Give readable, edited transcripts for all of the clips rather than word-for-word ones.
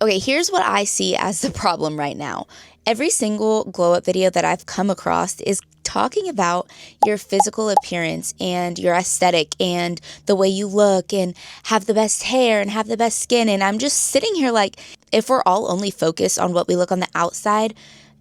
Okay, here's what I see as the problem right now. Every single glow up video that I've come across is talking about your physical appearance and your aesthetic and the way you look and have the best hair and have the best skin. And I'm just sitting here like, if we're all only focused on what we look on the outside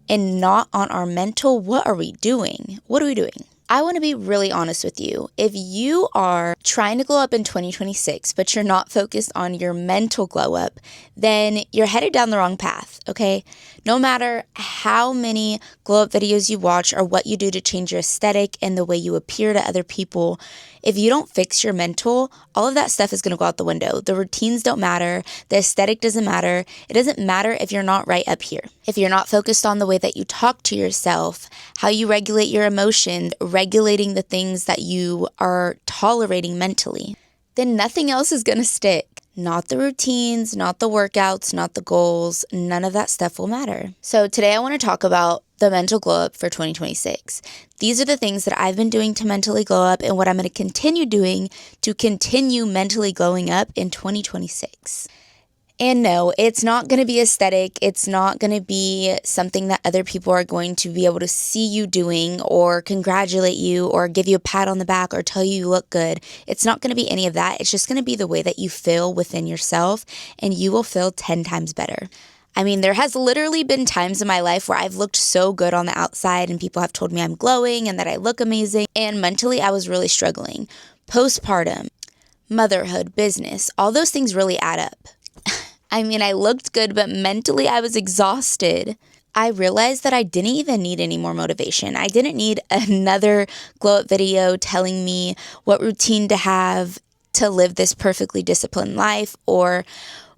and not on our mental, what are we doing? What are we doing? I want to be really honest with you. If you are trying to glow up in 2026, but you're not focused on your mental glow up, then you're headed down the wrong path, okay? No matter how many glow up videos you watch or what you do to change your aesthetic and the way you appear to other people, if you don't fix your mental, all of that stuff is going to go out the window. The routines don't matter. The aesthetic doesn't matter. It doesn't matter if you're not right up here. If you're not focused on the way that you talk to yourself, how you regulate your emotions, regulating the things that you are tolerating mentally, then nothing else is going to stick. Not the routines, not the workouts, not the goals. None of that stuff will matter. So today I want to talk about the mental glow up for 2026. These are the things that I've been doing to mentally glow up and what I'm going to continue doing to continue mentally glowing up in 2026. And no, it's not going to be aesthetic. It's not going to be something that other people are going to be able to see you doing or congratulate you or give you a pat on the back or tell you look good. It's not going to be any of that. It's just going to be the way that you feel within yourself, and you will feel 10 times better. I mean, there has literally been times in my life where I've looked so good on the outside and people have told me I'm glowing and that I look amazing. And mentally, I was really struggling. Postpartum, motherhood, business, all those things really add up. I mean, I looked good, but mentally I was exhausted. I realized that I didn't even need any more motivation. I didn't need another glow up video telling me what routine to have to live this perfectly disciplined life or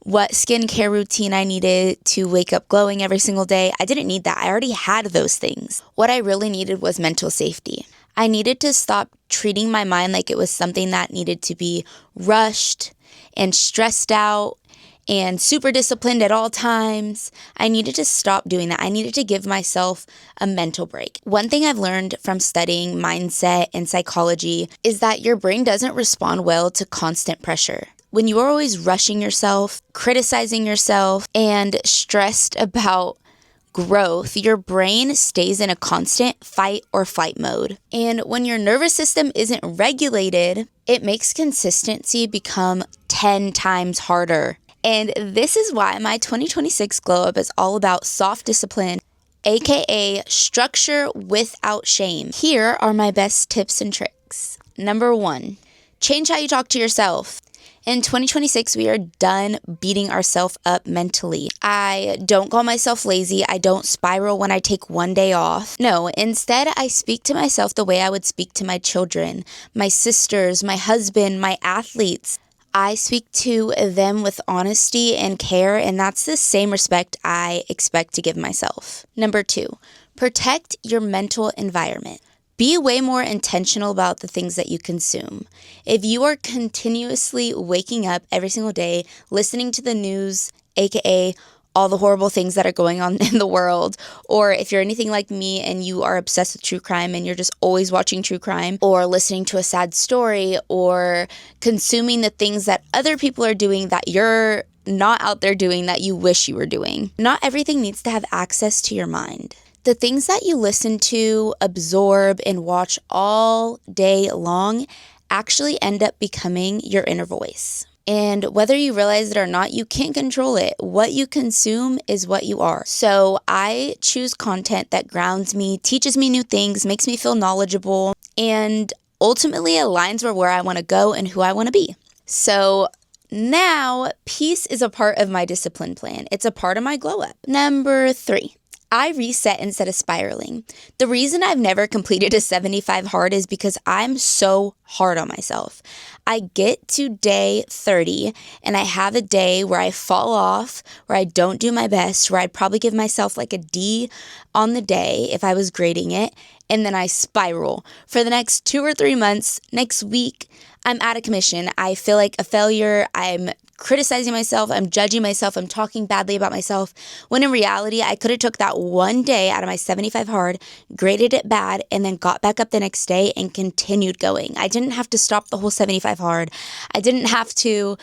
what skincare routine I needed to wake up glowing every single day. I didn't need that. I already had those things. What I really needed was mental safety. I needed to stop treating my mind like it was something that needed to be rushed and stressed out and super disciplined at all times. I needed to stop doing that. I needed to give myself a mental break. One thing I've learned from studying mindset and psychology is that your brain doesn't respond well to constant pressure. When you are always rushing yourself, criticizing yourself, and stressed about growth, your brain stays in a constant fight or flight mode. And when your nervous system isn't regulated, it makes consistency become 10 times harder. And this is why my 2026 glow up is all about soft discipline, aka structure without shame. Here are my best tips and tricks. Number 1, change how you talk to yourself. In 2026, we are done beating ourselves up mentally. I don't call myself lazy. I don't spiral when I take one day off. No, instead, I speak to myself the way I would speak to my children, my sisters, my husband, my athletes. I speak to them with honesty and care, and that's the same respect I expect to give myself. Number 2, protect your mental environment. Be way more intentional about the things that you consume. If you are continuously waking up every single day, listening to the news, aka all the horrible things that are going on in the world, or if you're anything like me and you are obsessed with true crime and you're just always watching true crime or listening to a sad story or consuming the things that other people are doing that you're not out there doing that you wish you were doing. Not everything needs to have access to your mind. The things that you listen to, absorb, and watch all day long actually end up becoming your inner voice. And whether you realize it or not, you can't control it. What you consume is what you are. So I choose content that grounds me, teaches me new things, makes me feel knowledgeable, and ultimately aligns with where I want to go and who I want to be. So now peace is a part of my discipline plan. It's a part of my glow up. Number 3. I reset instead of spiraling. The reason I've never completed a 75 hard is because I'm so hard on myself. I get to day 30 and I have a day where I fall off, where I don't do my best, where I'd probably give myself like a D on the day if I was grading it, and then I spiral. For the next 2 or 3 months, next week, I'm out of commission. I feel like a failure. I'm criticizing myself, I'm judging myself, I'm talking badly about myself, when in reality, I could have took that one day out of my 75 hard, graded it bad, and then got back up the next day and continued going. I didn't have to stop the whole 75 hard. I didn't have to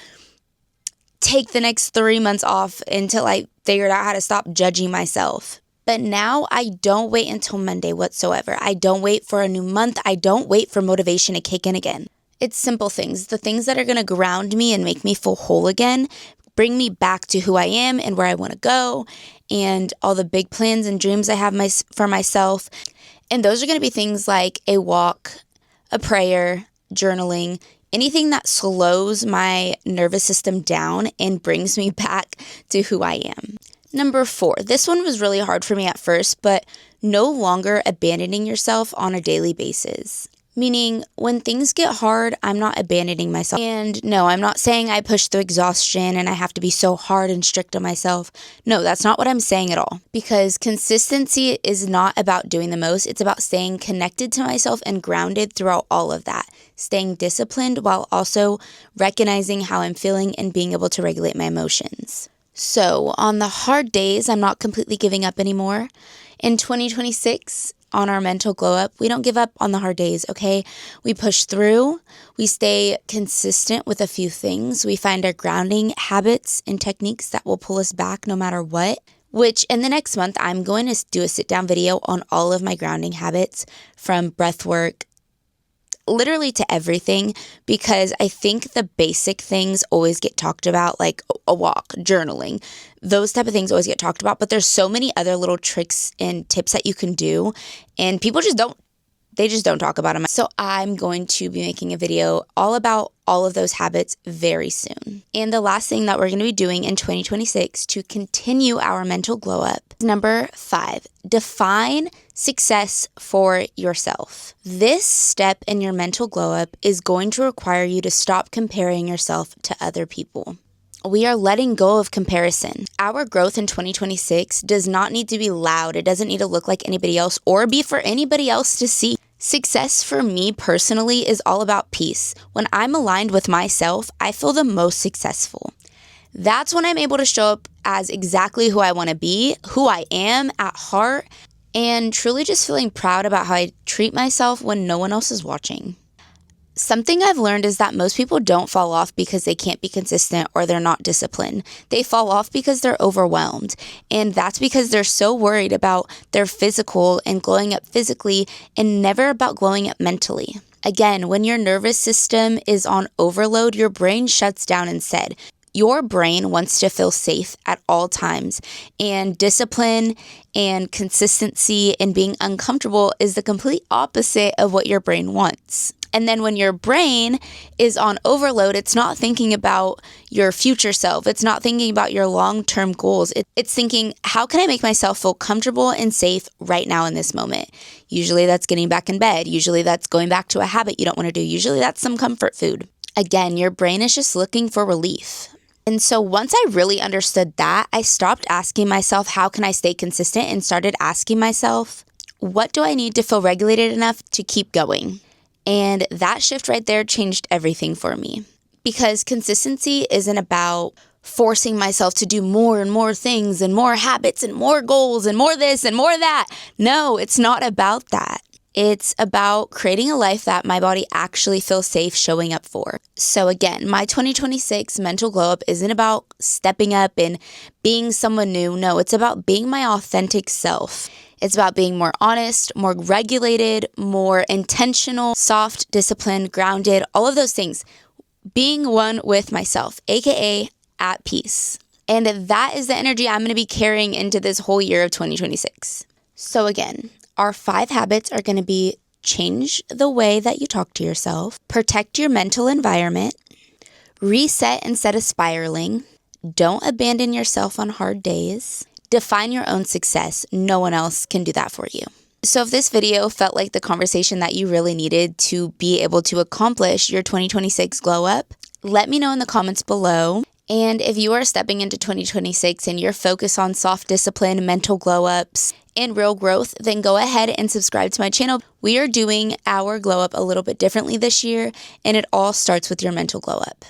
take the next 3 months off until I figured out how to stop judging myself. But now I don't wait until Monday whatsoever. I don't wait for a new month. I don't wait for motivation to kick in again. It's simple things, the things that are going to ground me and make me feel whole again, bring me back to who I am and where I want to go, and all the big plans and dreams I have for myself. And those are going to be things like a walk, a prayer, journaling, anything that slows my nervous system down and brings me back to who I am. Number 4, this one was really hard for me at first, but no longer abandoning yourself on a daily basis. Meaning, when things get hard, I'm not abandoning myself. And no, I'm not saying I push through exhaustion and I have to be so hard and strict on myself. No, that's not what I'm saying at all. Because consistency is not about doing the most. It's about staying connected to myself and grounded throughout all of that. Staying disciplined while also recognizing how I'm feeling and being able to regulate my emotions. So, on the hard days, I'm not completely giving up anymore. In 2026, on our mental glow up, we don't give up on the hard days, okay? We push through, we stay consistent with a few things, we find our grounding habits and techniques that will pull us back no matter what, which in the next month, I'm going to do a sit-down video on all of my grounding habits, from breath work, literally to everything, because I think the basic things always get talked about, like a walk, journaling, those type of things always get talked about, but there's so many other little tricks and tips that you can do, and people just don't talk about them. So I'm going to be making a video all about all of those habits very soon. And the last thing that we're going to be doing in 2026 to continue our mental glow up is number 5, define success for yourself. This step in your mental glow up is going to require you to stop comparing yourself to other people. We are letting go of comparison. Our growth in 2026 does not need to be loud. It doesn't need to look like anybody else or be for anybody else to see. Success for me personally is all about peace. When I'm aligned with myself, I feel the most successful. That's when I'm able to show up as exactly who I want to be, who I am at heart, and truly just feeling proud about how I treat myself when no one else is watching. Something I've learned is that most people don't fall off because they can't be consistent or they're not disciplined. They fall off because they're overwhelmed. And that's because they're so worried about their physical and glowing up physically and never about glowing up mentally. Again, when your nervous system is on overload, your brain shuts down instead. Your brain wants to feel safe at all times, and discipline and consistency and being uncomfortable is the complete opposite of what your brain wants. And then when your brain is on overload, it's not thinking about your future self. It's not thinking about your long-term goals. It's thinking, how can I make myself feel comfortable and safe right now in this moment? Usually that's getting back in bed. Usually that's going back to a habit you don't want to do. Usually that's some comfort food. Again, your brain is just looking for relief. And so once I really understood that, I stopped asking myself, how can I stay consistent, and started asking myself, what do I need to feel regulated enough to keep going? And that shift right there changed everything for me, because consistency isn't about forcing myself to do more and more things and more habits and more goals and more this and more that. No, it's not about that. It's about creating a life that my body actually feels safe showing up for. So again, my 2026 mental glow up isn't about stepping up and being someone new. No, it's about being my authentic self. It's about being more honest, more regulated, more intentional, soft, disciplined, grounded, all of those things. Being one with myself, aka at peace. And that is the energy I'm going to be carrying into this whole year of 2026. So again, our 5 habits are going to be: change the way that you talk to yourself, protect your mental environment, reset instead of spiraling, don't abandon yourself on hard days, define your own success. No one else can do that for you. So if this video felt like the conversation that you really needed to be able to accomplish your 2026 glow up, let me know in the comments below. And if you are stepping into 2026 and you're focused on soft discipline, mental glow ups, and real growth, then go ahead and subscribe to my channel. We are doing our glow up a little bit differently this year, and it all starts with your mental glow up.